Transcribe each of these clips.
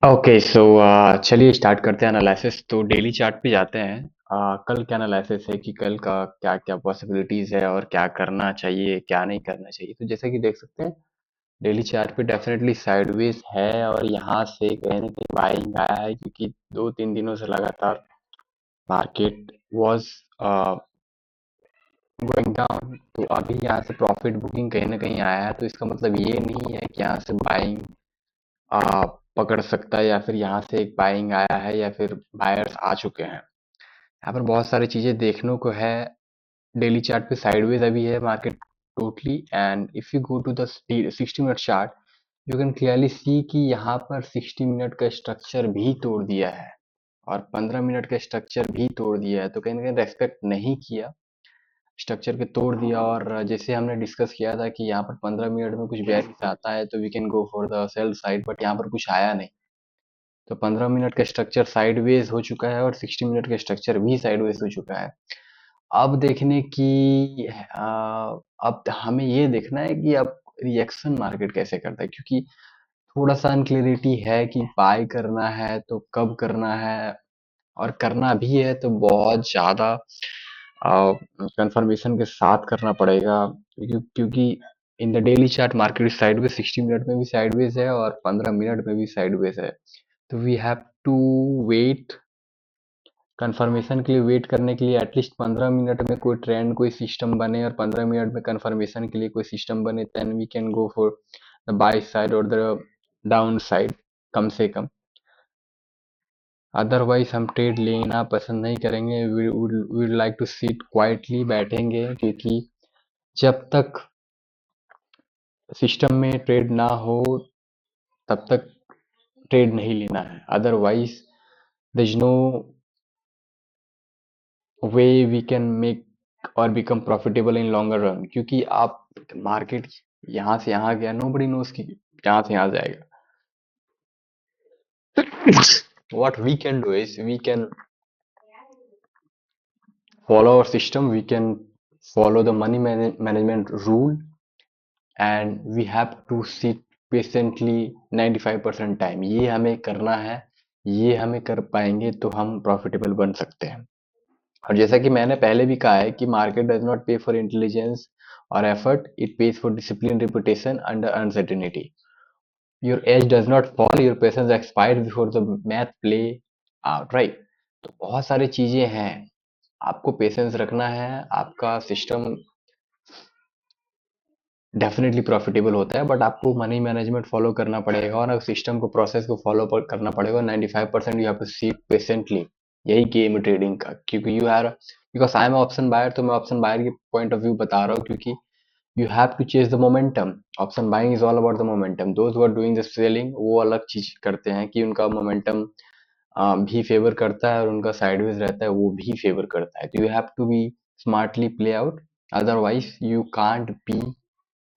Okay so चलिए start करते हैं एनालिसिस। तो डेली चार्ट पे जाते हैं। कल क्या एनालिसिस है कि कल का क्या क्या पॉसिबिलिटीज है और क्या करना चाहिए क्या नहीं करना चाहिए। तो जैसे कि देख सकते हैं डेली चार्ट पे डेफिनेटली साइडवेज है और यहाँ से कहीं ना कहीं बाइंग आया है क्योंकि 2-3 दिनों से लगातार मार्केट वाज गोइंग डाउन। तो अभी यहाँ से प्रॉफिट बुकिंग कहीं ना कहीं आया है, तो इसका मतलब ये नहीं है कि यहाँ से बाइंग पकड़ सकता है या फिर यहाँ से एक बाइंग आया है या फिर बायर्स आ चुके हैं। यहाँ पर बहुत सारी चीजें देखने को है। डेली चार्ट पे साइडवेज अभी है market totally, and if you go to the 60 minute chart you can clearly see कि यहाँ पर 60 मिनट का स्ट्रक्चर भी तोड़ दिया है और 15 मिनट का स्ट्रक्चर भी तोड़ दिया है। तो कहीं ना कहीं रेस्पेक्ट नहीं किया, स्ट्रक्चर के तोड़ दिया। और जैसे हमने डिस्कस किया था कि यहाँ पर 15 मिनट में कुछ बेयरिश आता है तो we can go for the sell side, but यहाँ पर कुछ आया नहीं। तो 15 मिनट का स्ट्रक्चर साइडवेज हो चुका है और 60 मिनट का स्ट्रक्चर भी साइडवेज हो चुका है। अब देखने की अब हमें ये देखना है कि अब रिएक्शन मार्केट कैसे करता है, क्योंकि थोड़ा सा अनक्लियरिटी है कि बाय करना है तो कब करना है, और करना भी है तो बहुत ज़्यादा कंफर्मेशन के साथ करना पड़ेगा। क्योंकि in the daily chart market sideways 60 minute में भी साइडवेज है और 15 मिनट में भी साइडवेज है। तो we have to wait confirmation के लिए, वेट करने के लिए एटलीस्ट 15 मिनट में कोई ट्रेंड कोई सिस्टम बने और 15 मिनट में कंफर्मेशन के लिए कोई सिस्टम बने, then we can go for the buy side और द डाउन साइड कम से कम। अदरवाइज हम ट्रेड लेना पसंद नहीं करेंगे। We would like to sit quietly, बैठेंगे, क्योंकि जब तक सिस्टम में ट्रेड ना हो तब तक ट्रेड नहीं लेना है। Otherwise there is no way we can make और become profitable in longer run, क्योंकि आप मार्केट यहाँ से यहाँ गया, नो बडी नोज कि यहाँ से यहाँ जाएगा। what we can do is we can follow our system, we can follow the money management rule, and we have to sit patiently 95% time. ये हमें करना है, ये हमें कर पाएंगे तो हम प्रॉफिटेबल बन सकते हैं। और जैसा कि मैंने पहले भी कहा है कि मार्केट डज नॉट पे फॉर इंटेलिजेंस और effort, it pays for discipline reputation under uncertainty. Your age does not fall, your patience expire before the math play out, right. तो बहुत सारी चीजें हैं, आपको पेशेंस रखना है, आपका सिस्टम डेफिनेटली प्रॉफिटेबल होता है, बट आपको मनी मैनेजमेंट फॉलो करना पड़ेगा और सिस्टम को प्रोसेस को फॉलो करना पड़ेगा। 95% you have to sit patiently, यही गेम है ट्रेडिंग का। क्योंकि you are, because I am option buyer, तो मैं ऑप्शन बायर की पॉइंट ऑफ व्यू बता रहा हूँ, क्योंकि you have to chase the momentum. Option buying is all about the momentum. Those who are doing the selling वो अलग चीज करते हैं कि उनका मोमेंटम भी फेवर करता है और उनका साइडवेज रहता है वो भी फेवर करता है। तो you have to be smartly play out, otherwise you can't be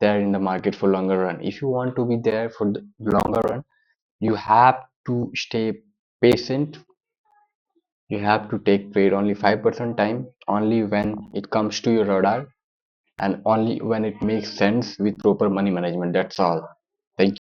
there in the market for longer run. If you want to be there for the longer run, you have to stay patient. You have to take trade only 5% time, only when it comes to your radar, and only when it makes sense with proper money management. That's all. Thank you.